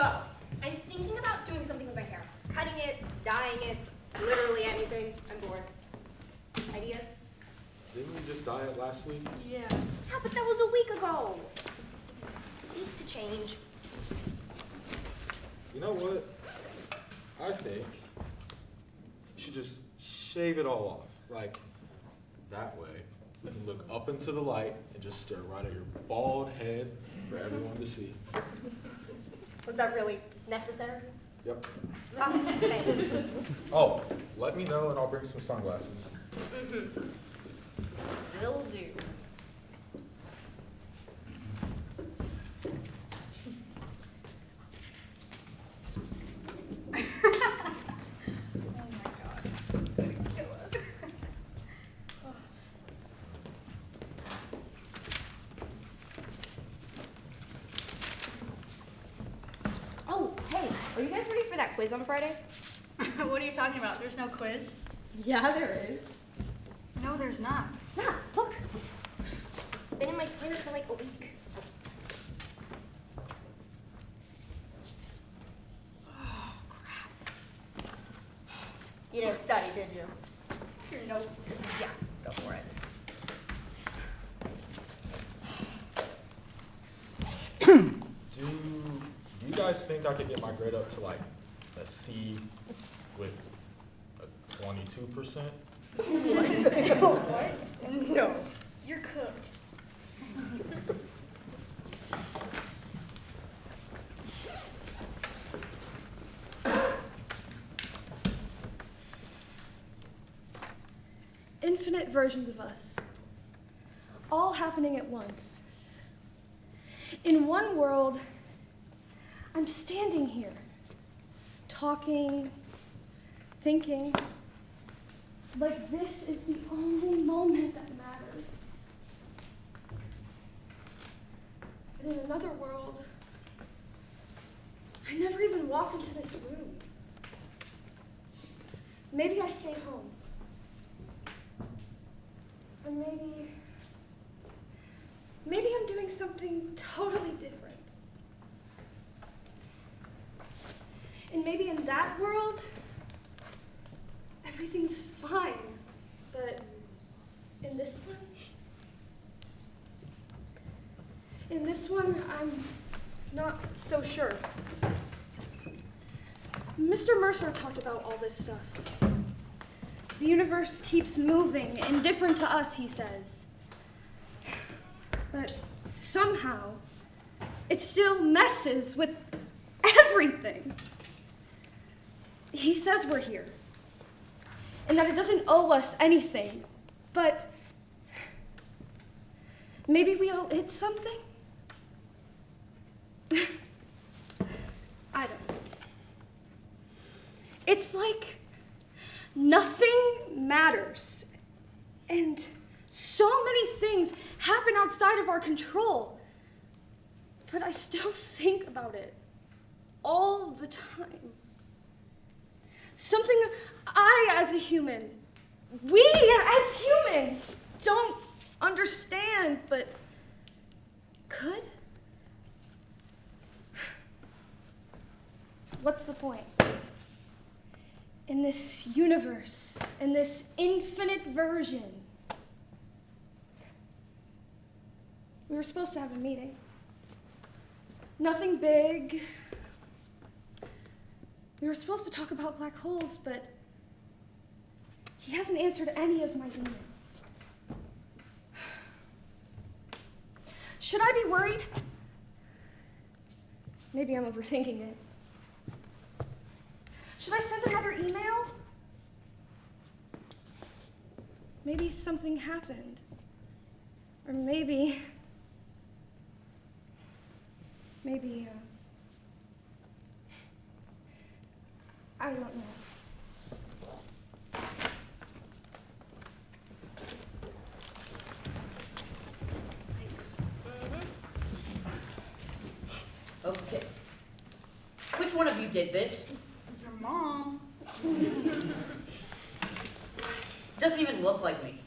So, I'm thinking about doing something with my hair. Cutting it, dyeing it, literally anything. I'm bored. Ideas? Didn't we just dye it last week? Yeah. Yeah, but that was a week ago. It needs to change. You know what? I think you should just shave it all off. Like, that way, you can look up into the light and just stare right at your bald head for everyone to see. Was that really necessary? Yep. Oh, thanks. Oh, let me know and I'll bring some sunglasses. Mm-hmm. Will do. Are you guys ready for that quiz on Friday? What are you talking about? There's no quiz? Yeah, there is. No, there's not. Yeah, look. It's been in my planner for like a week. Oh, crap. You didn't study, did you? Your notes. Yeah, go for it. Do you guys think I could get my grade up to like a C with a 22%? What? No. You're cooked. Infinite versions of us, all happening at once. In one world, I'm standing here, talking, thinking, like this is the only moment that matters. But in another world, I never even walked into this room. Maybe I stayed home. Or maybe I'm doing something totally different. And maybe in that world, everything's fine. But in this one, I'm not so sure. Mr. Mercer talked about all this stuff. The universe keeps moving, indifferent to us, he says. But somehow, it still messes with everything. He says we're here, and that it doesn't owe us anything, but maybe we owe it something? I don't know. It's like nothing matters, and so many things happen outside of our control, but I still think about it all the time. Something I, as a human, we as humans don't understand, but could? What's the point? In this universe, in this infinite version, we were supposed to have a meeting. Nothing big. We were supposed to talk about black holes, but he hasn't answered any of my emails. Should I be worried? Maybe I'm overthinking it. Should I send another email? Maybe something happened. Or maybe, I don't know. Thanks. Okay. Which one of you did this? Your mom. Doesn't even look like me.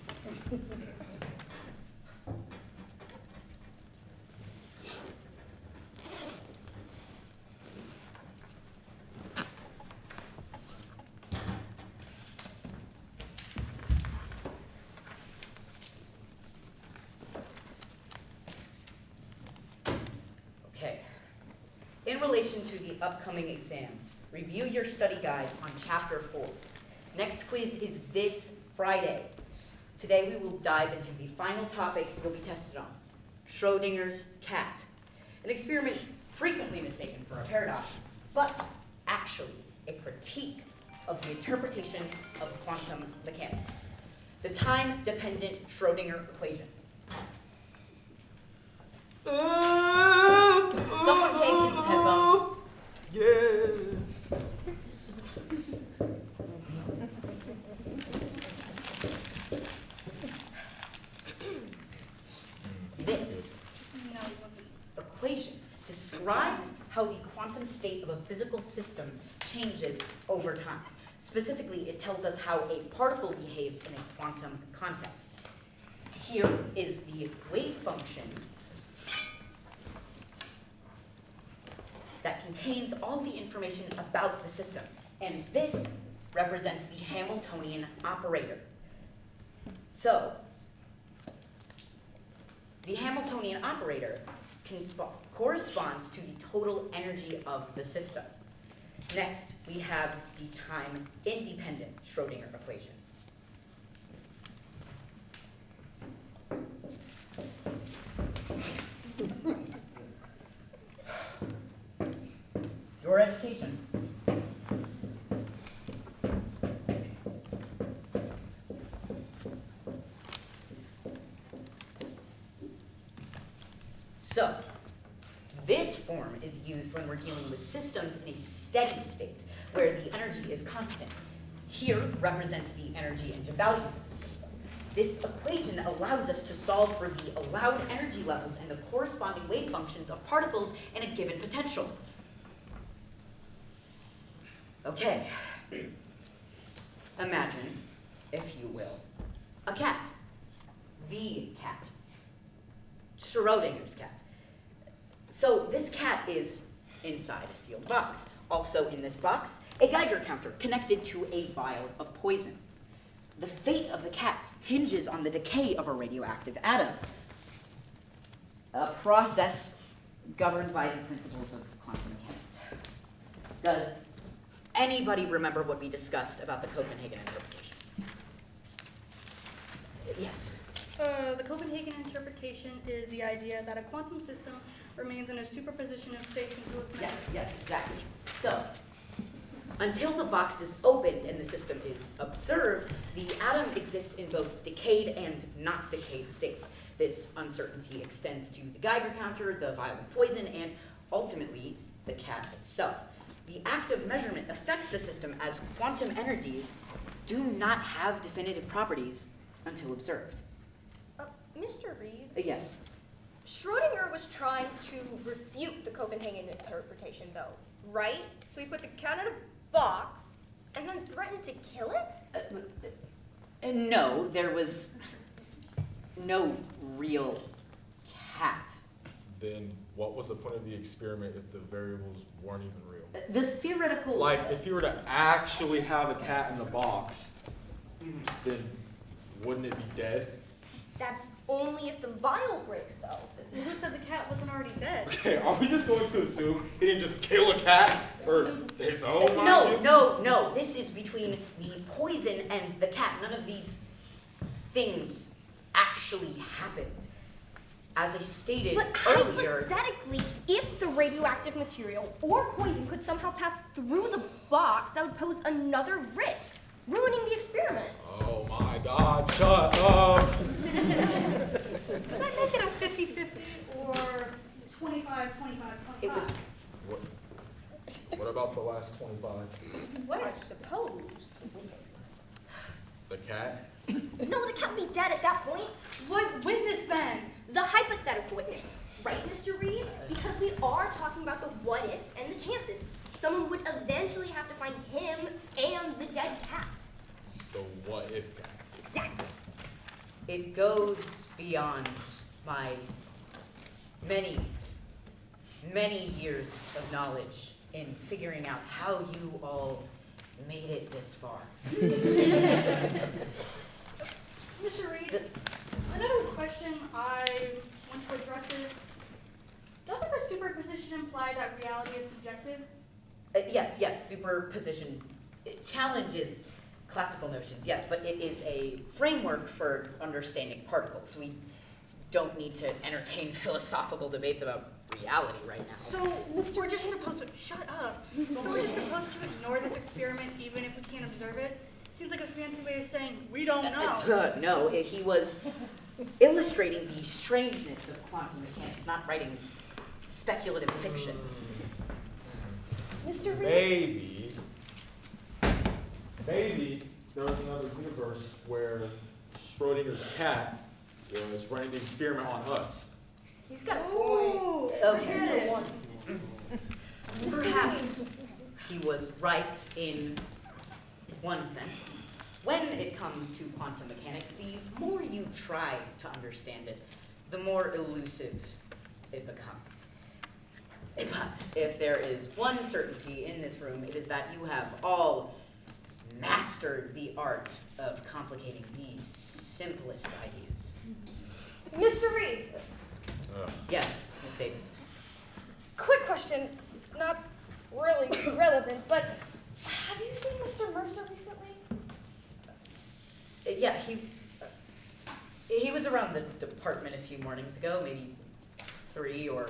relation to the upcoming exams, review your study guides on Chapter 4. Next quiz is this Friday. Today we will dive into the final topic you'll be tested on, Schrodinger's cat. An experiment frequently mistaken for a paradox, but actually a critique of the interpretation of quantum mechanics. The time-dependent Schrodinger equation. Someone take his headphones. Yeah. This No, it wasn't. equation describes how the quantum state of a physical system changes over time. Specifically, it tells us how a particle behaves in a quantum context. Here is the wave function that contains all the information about the system. And this represents the Hamiltonian operator. So, the Hamiltonian operator corresponds to the total energy of the system. Next, we have the time-independent Schrodinger equation. Your education. So, this form is used when we're dealing with systems in a steady state, where the energy is constant. Here represents the energy and values of the system. This equation allows us to solve for the allowed energy levels and the corresponding wave functions of particles in a given potential. Okay. Imagine, if you will, a cat. The cat. Schrodinger's cat. So this cat is inside a sealed box. Also in this box, a Geiger counter connected to a vial of poison. The fate of the cat hinges on the decay of a radioactive atom, a process governed by the principles of quantum mechanics. Does anybody remember what we discussed about the Copenhagen interpretation? Yes. The Copenhagen interpretation is the idea that a quantum system remains in a superposition of states until it's Yes, measured. yes, exactly. So, until the box is opened and the system is observed, the atom exists in both decayed and not decayed states. This uncertainty extends to the Geiger counter, the vial of poison, and ultimately, the cat itself. The act of measurement affects the system as quantum energies do not have definitive properties until observed. Mr. Reed, Yes. Schrodinger was trying to refute the Copenhagen interpretation, though, right? So he put the cat in a box and then threatened to kill it? No, there was no real cat. Then what was the point of the experiment if the variables weren't even real? The theoretical... Like, if you were to actually have a cat in the box, then wouldn't it be dead? That's only if the vial breaks, though. Who said the cat wasn't already dead? Okay, are we just going to assume he didn't just kill a cat for his own? mind you? No. This is between the poison and the cat. None of these things actually happened. As I stated But earlier... hypothetically, if the radioactive material or poison could somehow pass through the box, that would pose another risk, ruining the experiment. Oh my God, shut up! Could that make it a 50-50 or 25-25-25? It would... What about the last 25? What I suppose. The cat? No, the cat would be dead at that point. What witness then? The hypothetical witness, right, Mr. Reed? Because we are talking about the what ifs and the chances. Someone would eventually have to find him and the dead cat. The what if cat? Exactly. It goes beyond my many, many years of knowledge in figuring out how you all made it this far. Mr. Reed, another question I want to address is, Doesn't the superposition imply that reality is subjective? Yes, superposition challenges classical notions, yes, but it is a framework for understanding particles. We don't need to entertain philosophical debates about reality right now. So we're just supposed to shut up. So we're just supposed to ignore this experiment even if we can't observe it? Seems like a fancy way of saying we don't know. No, he was illustrating the strangeness of quantum mechanics, not writing speculative fiction. Mr. Reed? Maybe there was another universe where Schrodinger's cat was running the experiment on us. He's got a point. Oh, Okay, for once. Perhaps he was right in one sense. When it comes to quantum mechanics, the more you try to understand it, the more elusive it becomes. But if there is one certainty in this room, it is that you have all mastered the art of complicating the simplest ideas. Mr. Reed, Yes, Miss Davis. quick question, not really relevant, but have you seen Mr. Mercer recently? Yeah, he was around the department a few mornings ago, maybe 3 or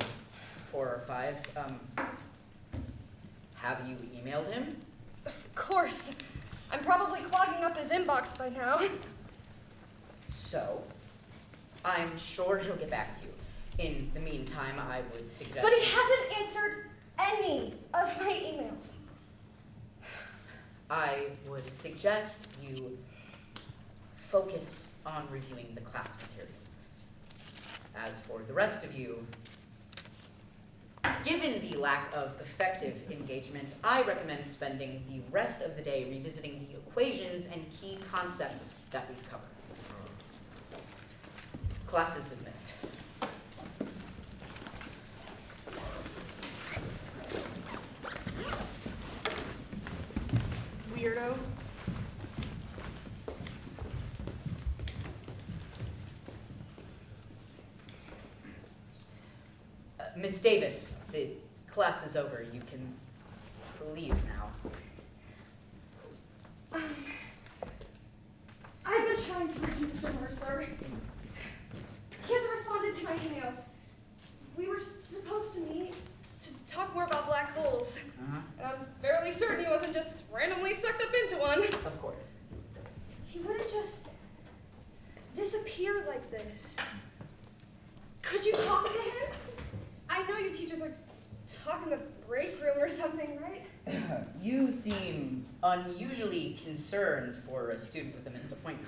4 or 5. Have you emailed him? Of course. I'm probably clogging up his inbox by now. So, I'm sure he'll get back to you. In the meantime, I would suggest... But he hasn't answered any of my emails. I would suggest you focus on reviewing the class material. As for the rest of you, given the lack of effective engagement, I recommend spending the rest of the day revisiting the equations and key concepts that we've covered. Class is dismissed. weirdo. Miss Davis, the class is over. You can leave now. I've been trying to reach Mr. Mercer. He hasn't responded to my emails. We were supposed to meet to talk more about black holes. And I'm fairly certain he wasn't just randomly sucked up into one. Of course. He wouldn't just disappear like this. Could you talk to him? I know you teachers like talk in the break room or something, right? You seem unusually concerned for a student with a missed appointment.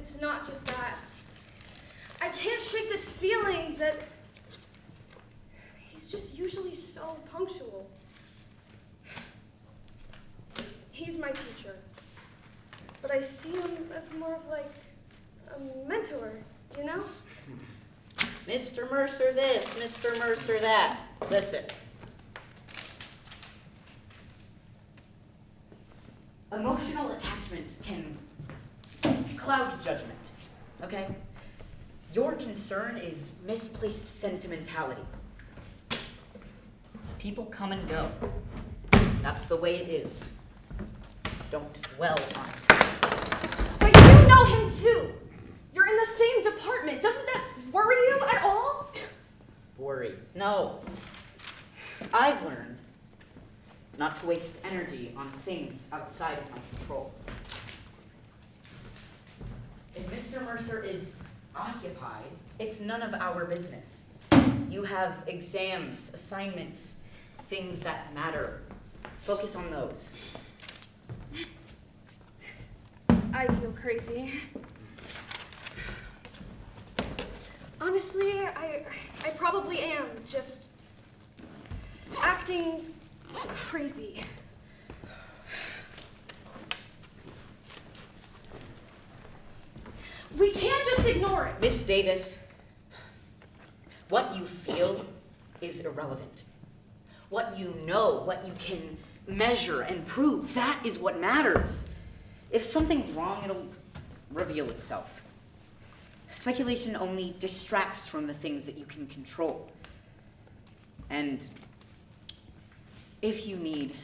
It's not just that. I can't shake this feeling that he's just usually so punctual. He's my teacher, but I see him as more of like a mentor, you know? Mr. Mercer this, Mr. Mercer that. Listen. Emotional attachment can cloud judgment, okay? Your concern is misplaced sentimentality. People come and go. That's the way it is. Don't dwell on it. But you know him too. You're in the same department. Doesn't that worry you at all? Worry. No. I've learned not to waste energy on things outside of my control. If Mr. Mercer is occupied, it's none of our business. You have exams, assignments, things that matter. Focus on those. I feel crazy. Honestly, I probably am just acting crazy. We can't just ignore it. Miss Davis, what you feel is irrelevant. What you know, what you can measure and prove, that is what matters. If something's wrong, it'll reveal itself. Speculation only distracts from the things that you can control. And if you need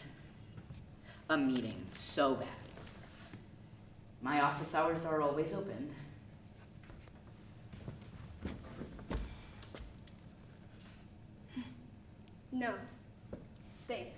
a meeting so bad, my office hours are always open. No, thanks.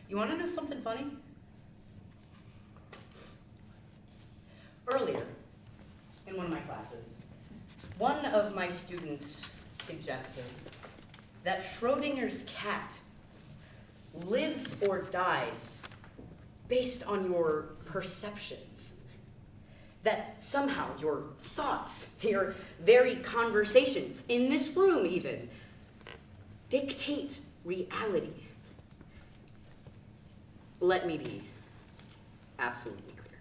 You want to know something funny? Earlier, in one of my classes, one of my students suggested that Schrodinger's cat lives or dies based on your perceptions. That somehow your thoughts, your very conversations, in this room even, dictate reality. Let me be absolutely clear.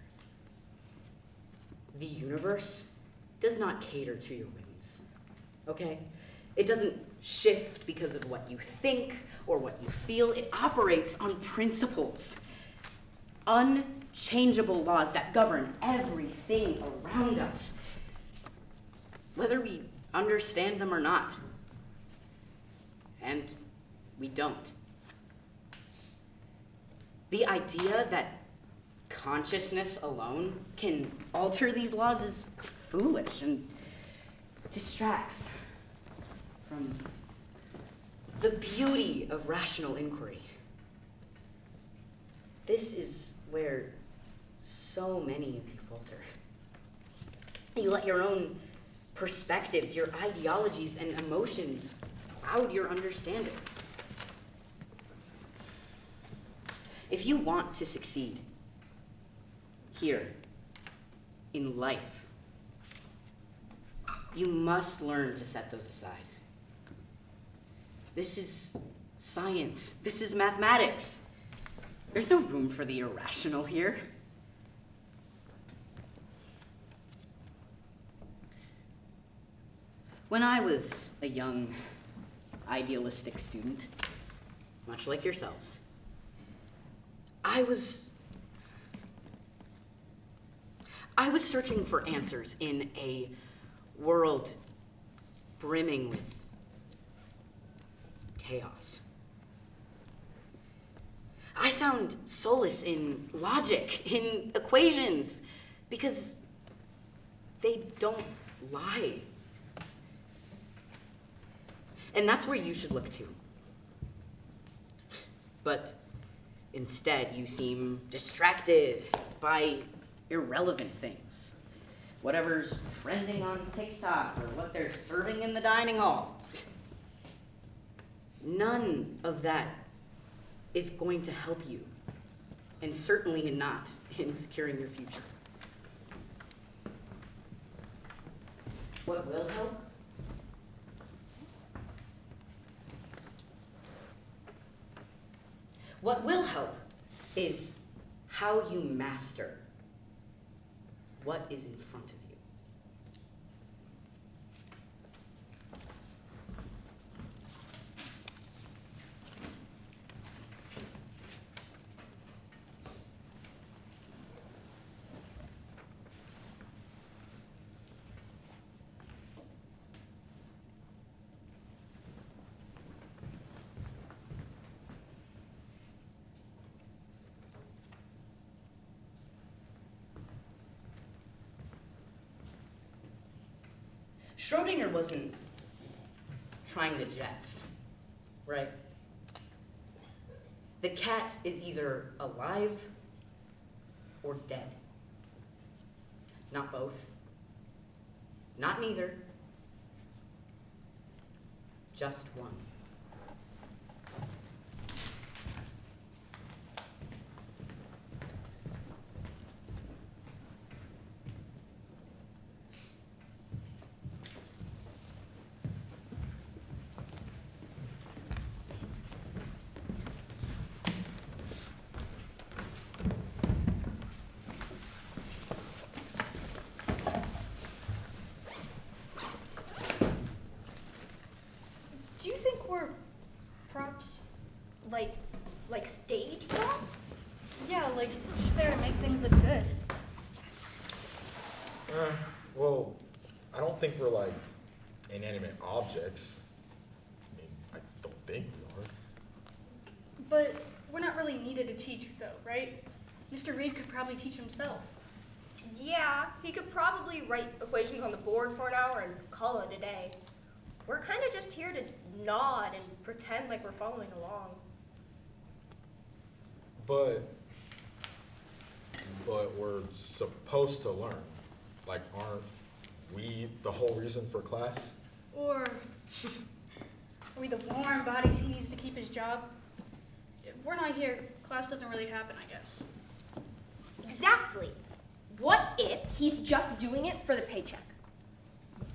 The universe does not cater to your whims, okay? It doesn't shift because of what you think or what you feel. It operates on principles, unchangeable laws that govern everything around us, whether we understand them or not. And we don't. The idea that consciousness alone can alter these laws is foolish and distracts from the beauty of rational inquiry. This is where so many of you falter. You let your own perspectives, your ideologies, and emotions cloud your understanding. If you want to succeed here in life, you must learn to set those aside. This is science. This is mathematics. There's no room for the irrational here. When I was a young, idealistic student, much like yourselves, I was searching for answers in a world brimming with chaos. I found solace in logic, in equations, because they don't lie. And that's where you should look to. But instead, you seem distracted by irrelevant things. Whatever's trending on TikTok or what they're serving in the dining hall. None of that is going to help you, and certainly not in securing your future. What will help? What will help is how you master what is in front of you. Schrodinger wasn't trying to jest, right? The cat is either alive or dead. Not both. Not neither. Just one. Do you think we're props? Like stage props? Yeah, like just there to make things look good. Well, I don't think we're like inanimate objects. I mean, I don't think we are. But we're not really needed to teach, though, right? Mr. Reed could probably teach himself. Yeah, he could probably write equations on the board for an hour and call it a day. We're kind of just here to nod and pretend like we're following along. But we're supposed to learn. Like, aren't we the whole reason for class? Or are we the warm bodies he needs to keep his job? If we're not here, class doesn't really happen, I guess. Exactly. What if he's just doing it for the paycheck?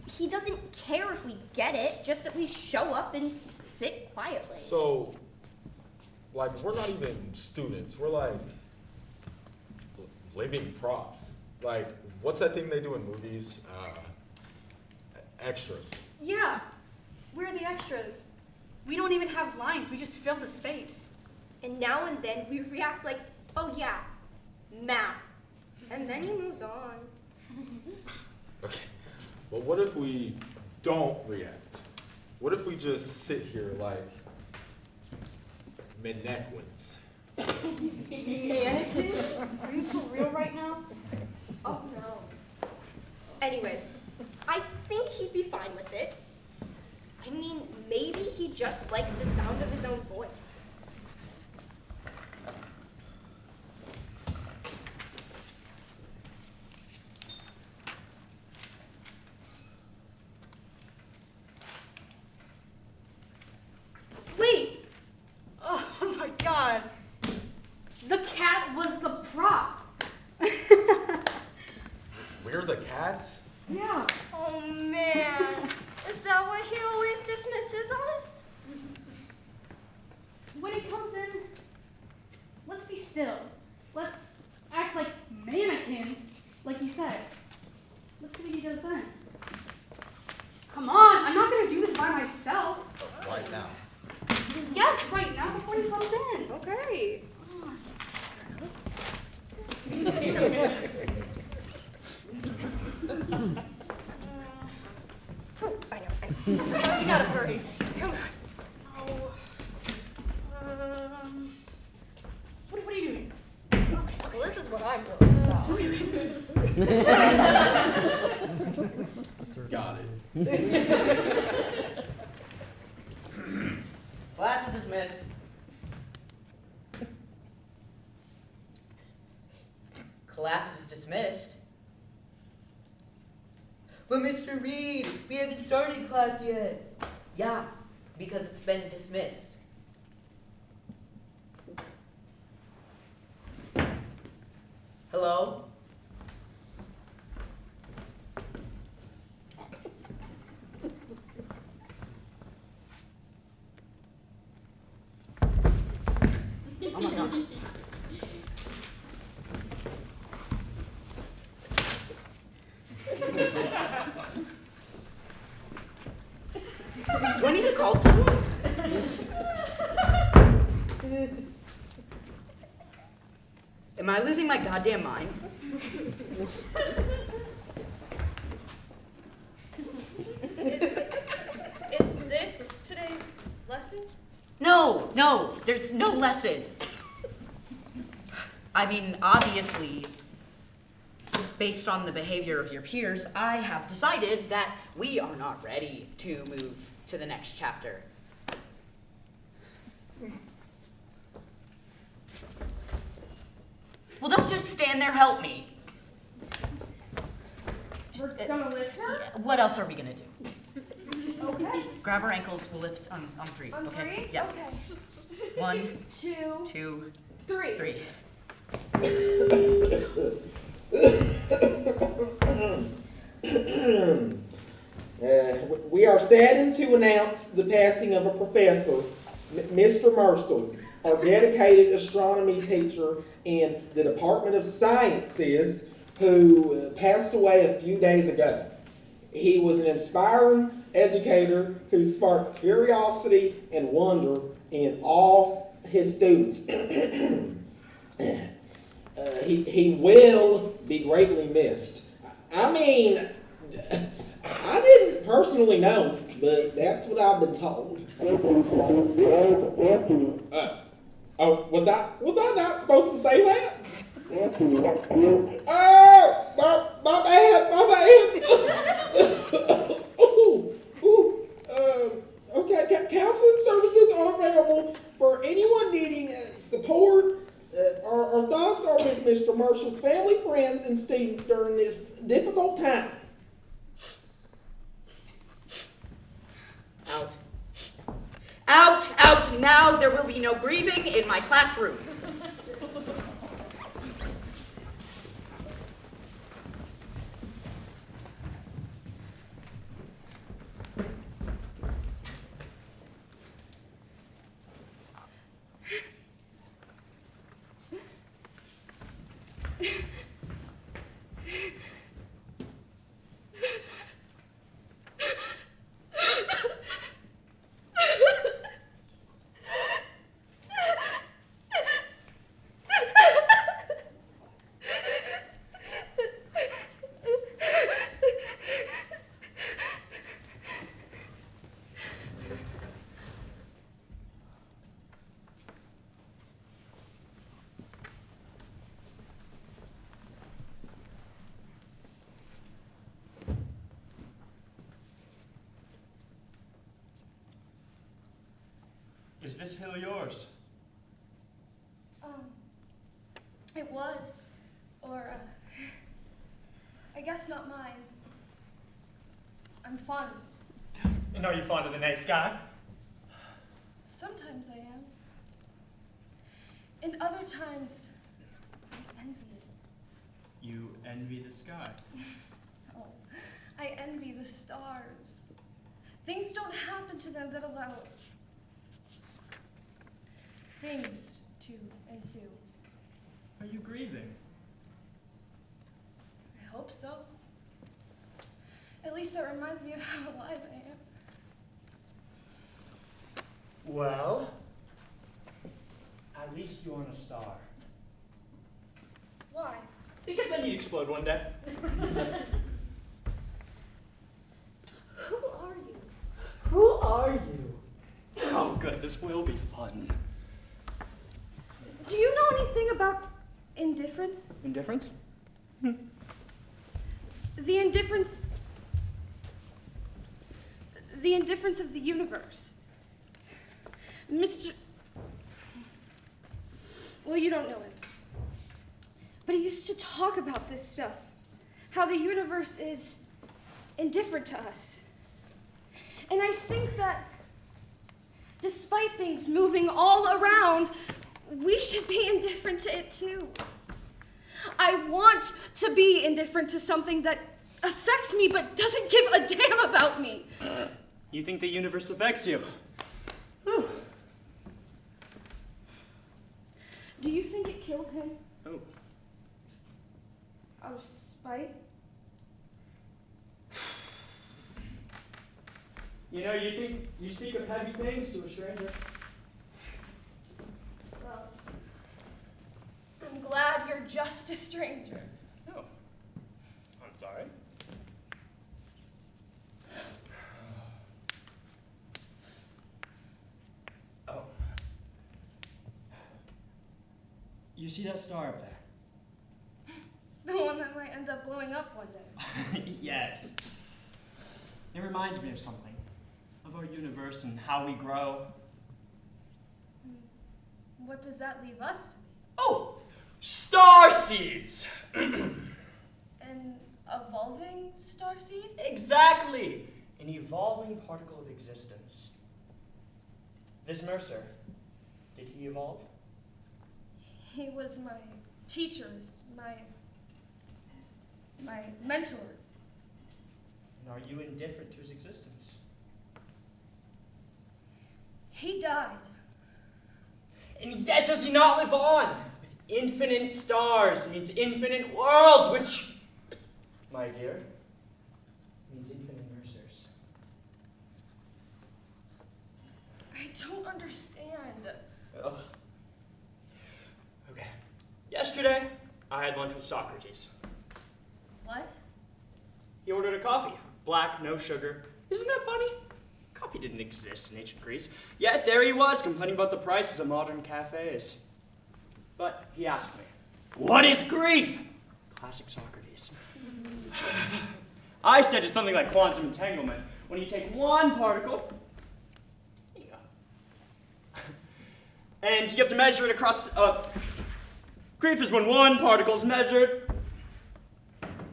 He doesn't care if we get it, just that we show up and sit quietly. So, like, we're not even students. We're like living props. Like, what's that thing they do in movies? Extras. Yeah, we're the extras. We don't even have lines, we just fill the space. And now and then we react like, oh yeah, math. And then he moves on. Okay. Well, what if we don't react? What if we just sit here like mannequins? Mannequins? Are you for real right now? Oh no. Anyways, I think he'd be fine with it. I mean, maybe he just likes the sound of his own voice. Wait! Oh my god. The cat was the prop. We're the cats? Yeah. Oh man, is that why he always dismisses us? When he comes in, let's be still. Let's act like mannequins, like you said. Let's see what he does then. Come on, I'm not gonna do this by myself. Right now. Yes, right now before he comes in. Okay. I know. We gotta hurry. Come on. Oh. What are you doing? Well, this is what I'm doing. So. Got it. Class is dismissed. Class is dismissed. But Mr. Reed, we haven't started class yet. Yeah, because it's been dismissed. Hello? Oh my god. Do I need to call someone? Am I losing my goddamn mind? Is this today's lesson? No, there's no lesson. I mean, obviously, based on the behavior of your peers, I have decided that we are not ready to move to the next chapter. Well, don't just stand there, help me. We're gonna lift her? What else are we gonna do? Okay. Just grab her ankles, we'll lift on three, On okay? three? Yes. Okay. 1, 2, 2, 3. 3. We are saddened to announce the passing of a professor, Mr. Mercer, our dedicated astronomy teacher in the Department of Sciences, who passed away a few days ago. He was an inspiring educator who sparked curiosity and wonder in all his students. He will be greatly missed. I mean, I didn't personally know, but that's what I've been told. Was I not supposed to say that? Oh, my bad. Okay, counseling services are available for anyone needing support. Our thoughts are with Mr. Mercer's family, friends, and students during this difficult time. Out. Out, out, now there will be no grieving in my classroom. Is this hill yours? It was. Or, I guess not mine. I'm fond of it. And are you fond of the night sky? Sometimes I am. And other times, I envy it. You envy the sky. Oh, I envy the stars. Things don't happen to them that allow things to ensue. Are you grieving? I hope so. At least that reminds me of how alive I am. Well, at least you're on a star. Why? Because then you'd explode one day. Who are you? Who are you? Oh, good. This will be fun. Do you know anything about indifference? Indifference? The indifference of the universe. Well, you don't know him. But he used to talk about this stuff. How the universe is indifferent to us. And I think that despite things moving all around, we should be indifferent to it too. I want to be indifferent to something that affects me but doesn't give a damn about me. You think the universe affects you? Whew. Do you think it killed him? Oh. Out of spite? You know, you speak of heavy things to a stranger. Well, I'm glad you're just a stranger. Oh. I'm sorry. Oh. You see that star up there? The one that my end up blowing up one day. Yes. It reminds me of something. Of our universe and how we grow. What does that leave us to be? Oh! Star seeds! An evolving starseed? Exactly! An evolving particle of existence. This Mercer, did he evolve? He was my teacher, my mentor. And are you indifferent to his existence? He died. And yet does he not live on? With infinite stars means infinite worlds, which, my dear, means infinite Mercers. I don't understand. Ugh. Okay. Yesterday, I had lunch with Socrates. What? He ordered a coffee. Black, no sugar. Isn't that funny? Coffee didn't exist in ancient Greece. Yet there he was, complaining about the prices of modern cafes. But he asked me, "What is grief?" Classic Socrates. I said it's something like quantum entanglement. When you take one particle, here you go, and you have to measure it across, grief is when one particle is measured,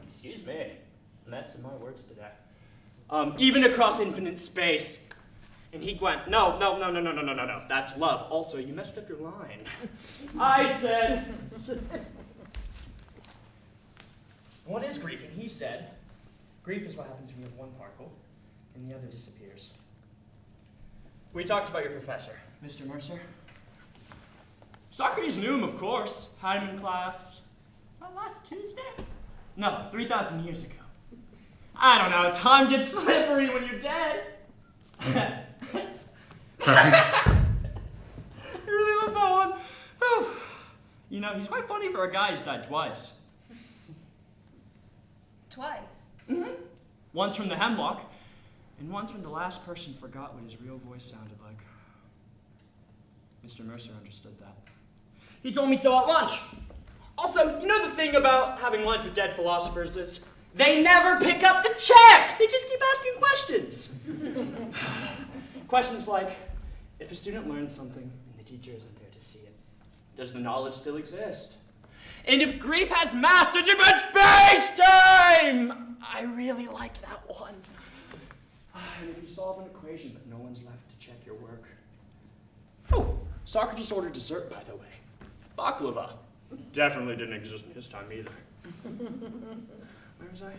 excuse me, mess in my words today, even across infinite space. And he went, no, that's love. Also, you messed up your line. I said, what is grief? And he said, grief is what happens when you have one particle and the other disappears. We talked about your professor, Mr. Mercer. Socrates knew him, of course. Had him in class. Was that last Tuesday? No, 3,000 years ago. I don't know, time gets slippery when you're dead. I really love that one. Whew. You know, he's quite funny for a guy who's died twice. Twice? Mm-hmm. Once from the hemlock, and once when the last person forgot what his real voice sounded like. Mr. Mercer understood that. He told me so at lunch. Also, you know the thing about having lunch with dead philosophers is they never pick up the check! They just keep asking questions. Questions like, if a student learns something and the teacher isn't there to see it, does the knowledge still exist? And if grief has mass, does it match space-time? I really like that one. And if you solve an equation but no one's left to check your work. Oh, Socrates ordered dessert, by the way. Baklava. Definitely didn't exist in his time either. Where was I?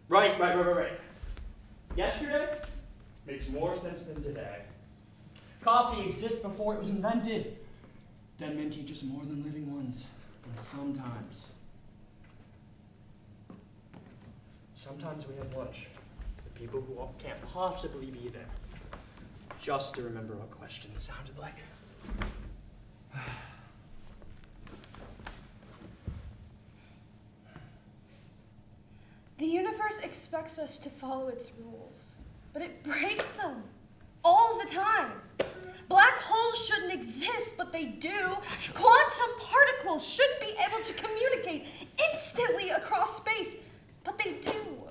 Right. Yesterday makes more sense than today. Coffee exists before it was invented. Dead men teach us more than living ones. And sometimes we have lunch with people who can't possibly be there. Just to remember what questions sounded like. The universe expects us to follow its rules, but it breaks them all the time. Black holes shouldn't exist, but they do. Quantum particles shouldn't be able to communicate instantly across space, but they do.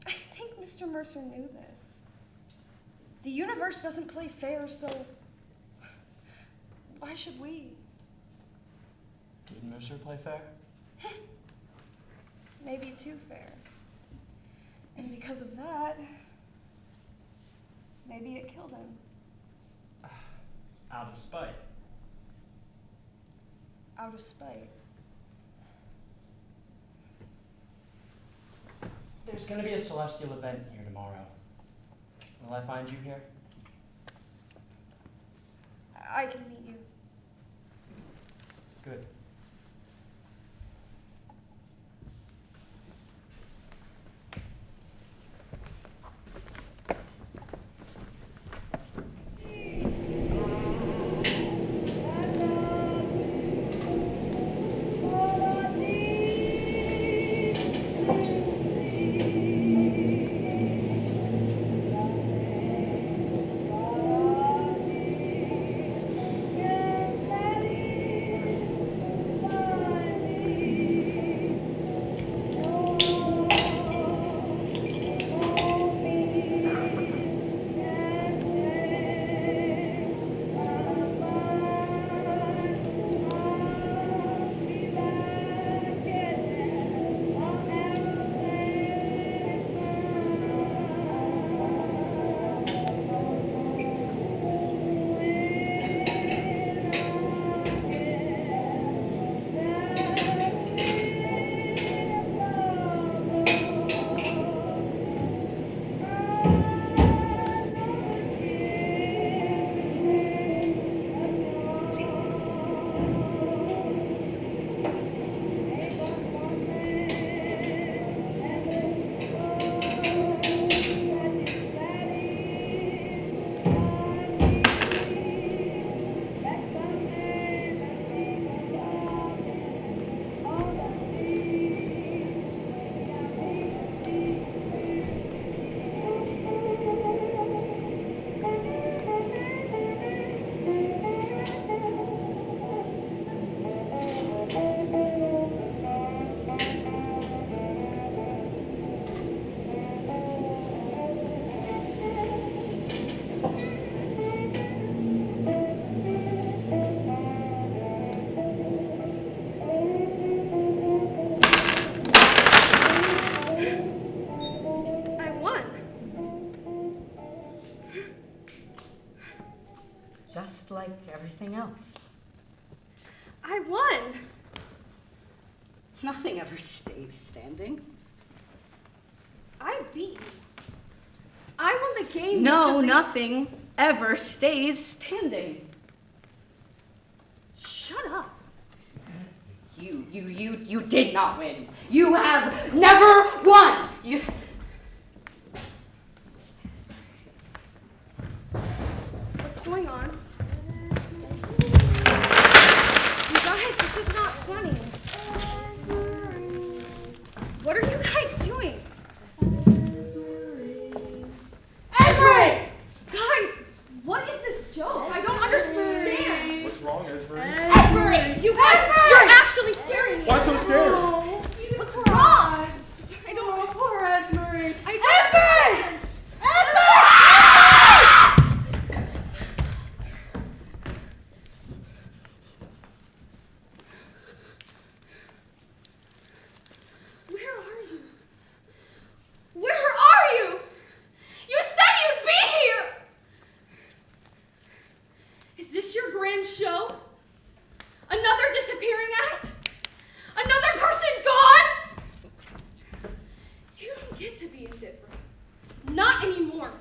I think Mr. Mercer knew this. The universe doesn't play fair, so why should we? Did Mercer play fair? Maybe too fair. And because of that, maybe it killed him. Out of spite. Out of spite. There's going to be a celestial event here tomorrow. Will I find you here? I can meet you. Good. just like everything else. I won. Nothing ever stays standing. I beat you. I won the game. No, Mr. Lee. nothing ever stays standing. Shut up. You did not win. You have never won. What's going on? You guys, this is not funny. What are you guys doing? Esmery! Guys, what is this joke? I don't understand. What's wrong, Esmery? Esmery! You guys, you're actually scaring me. Why so scared? What's wrong? I don't know. Poor Esmery. I don't understand. Where are you? Where are you? You said you'd be here! Is this your grand show? Another disappearing act? Another person gone? You don't get to be indifferent. Not anymore.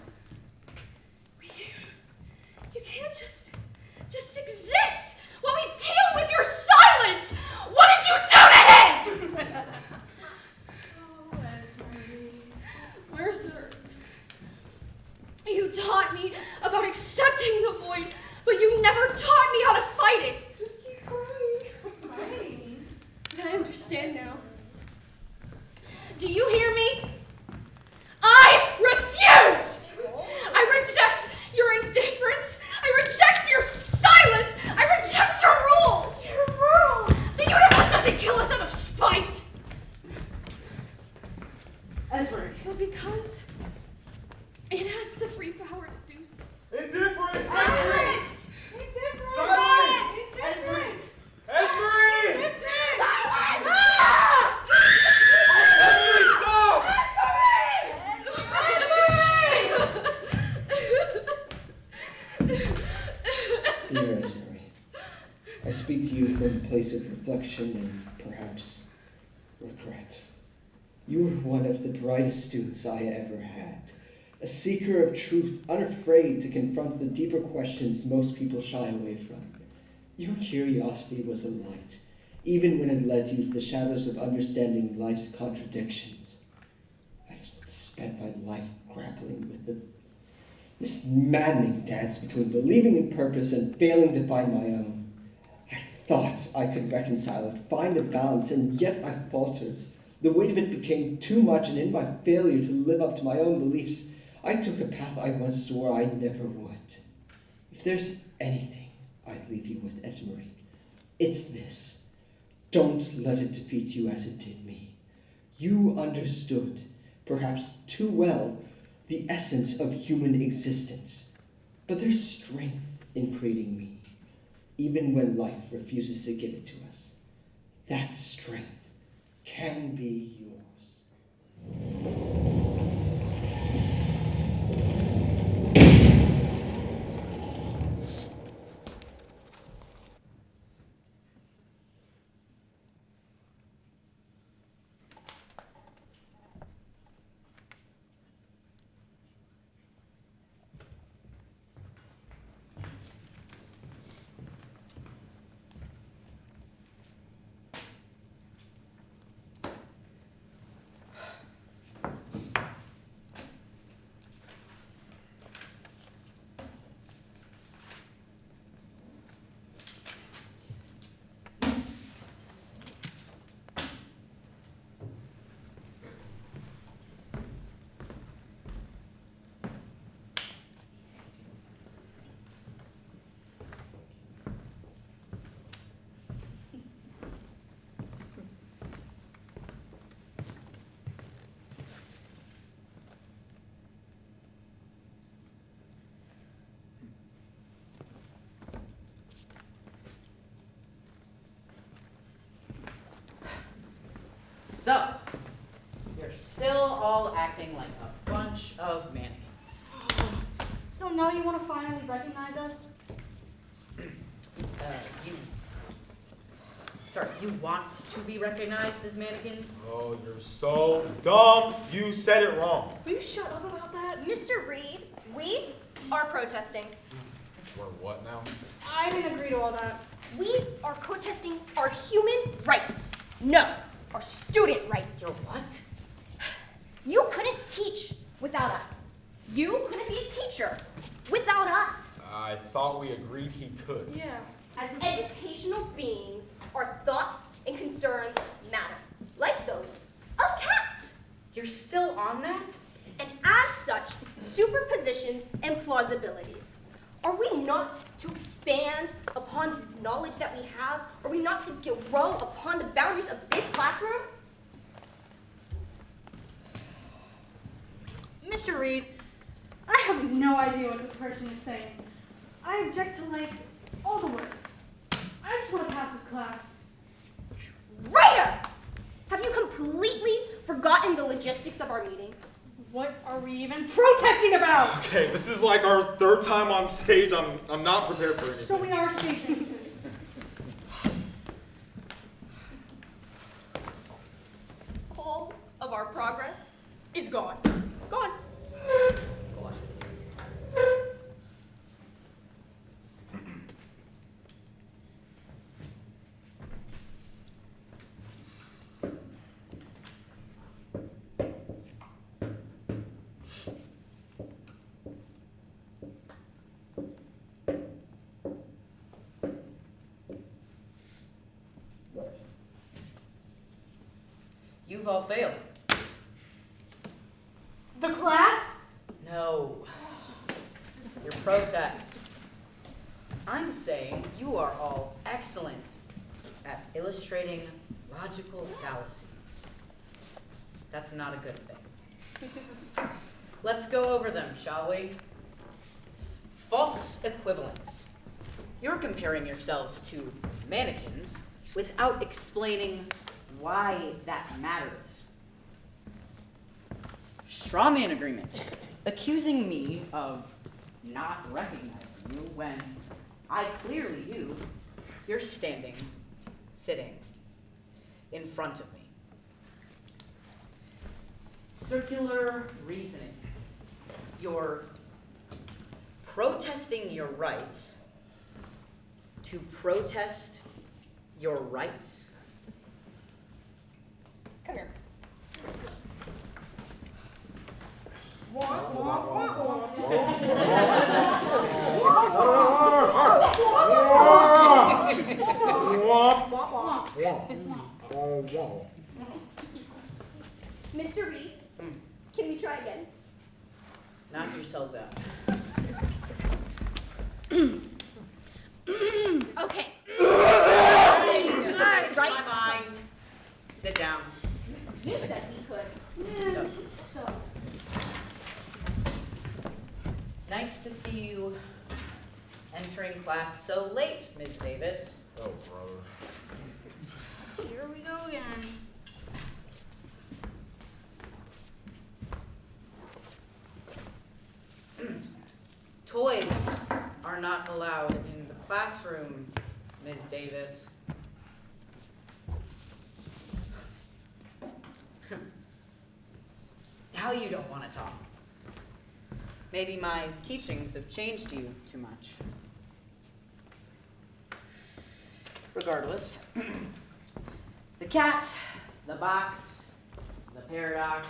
You can't just exist while we deal with your silence! What did you do to him? Oh, Esmery. Mercer, you taught me about accepting the void, but you never taught me how to fight it. Just keep crying. I understand now. Do you hear me? I refuse! I reject your indifference. I reject your silence. I reject your rules. Your rules? The universe doesn't kill us out of spite. Esmery. But because it has the free power to do so. Indifference! Silence! Silence! Esmery! Esmery! Silence! Esmery, stop! Dear Esmery, I speak to you from a place of reflection and perhaps regret. You were one of the brightest students I ever had, a seeker of truth, unafraid to confront the deeper questions most people shy away from. Your curiosity was a light, even when it led you to the shadows of understanding life's contradictions. I've spent my life grappling with this maddening dance between believing in purpose and failing to find my own. I thought I could reconcile it, find a balance, and yet I faltered. The weight of it became too much, and in my failure to live up to my own beliefs, I took a path I once swore I never would. If there's anything I'd leave you with, Esmery, it's this. Don't let it defeat you as it did me. You understood, perhaps too well, the essence of human existence. But there's strength in creating me, even when life refuses to give it to us. That strength can be yours. So, you're still all acting like a bunch of mannequins. So now you want to finally recognize us? You want to be recognized as mannequins? Oh, you're so dumb. You said it wrong. Will you shut up about that? Mr. Reed, we are protesting. We're what now? I didn't agree to all that. We are protesting our human rights. No, our student rights. Your what? You couldn't teach without us. You couldn't be a teacher without us. I thought we agreed he could. Yeah. As educational beings, our thoughts and concerns matter, like those of cats. You're still on that? And as such, superpositions and plausibilities. Are we not to expand upon the knowledge that we have? Are we not to grow upon the boundaries of this classroom? Mr. Reed, I have no idea what this person is saying. I object to, like, all the words. I just want to pass this class. Traitor! Have you completely forgotten the logistics of our meeting? What are we even protesting about? Okay, this is like our third time on stage. I'm not prepared for anything. So we are stage pieces. All of our progress is gone. Gone. Gone. You've all failed. The class? No. Your protest. I'm saying you are all excellent at illustrating logical fallacies. That's not a good thing. Let's go over them, shall we? False equivalence. You're comparing yourselves to mannequins without explaining why that matters. Straw man agreement. Accusing me of not recognizing you when I clearly do. You're sitting in front of me. Circular reasoning. You're protesting your rights to protest your rights. Come here. Mr. Reed, can we try again? Knock yourselves out. Okay. Right. Right? My mind. Sit down. You said we could. So, nice to see you entering class so late, Ms. Davis. Oh, brother. Here we go again. Toys are not allowed in the classroom, Ms. Davis. Now you don't want to talk. Maybe my teachings have changed you too much. Regardless, the cat, the box, the paradox,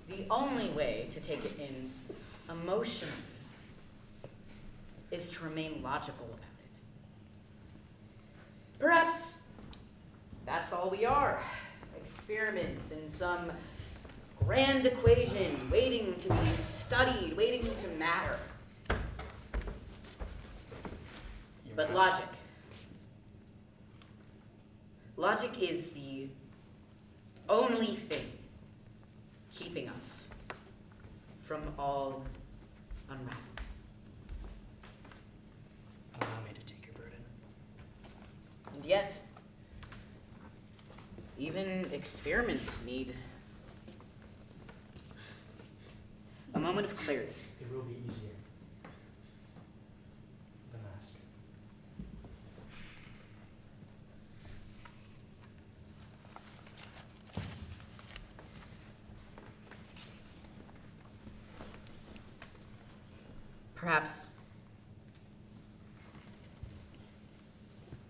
the only way to take it in emotionally is to remain logical about it. Perhaps that's all we are. Experiments in some grand equation, waiting to be studied, waiting to matter. But logic is the only thing keeping us from all unraveling. Allow me to take your burden. And yet, even experiments need a moment of clarity. It will be easier. The mask.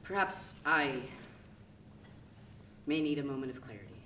Perhaps I may need a moment of clarity.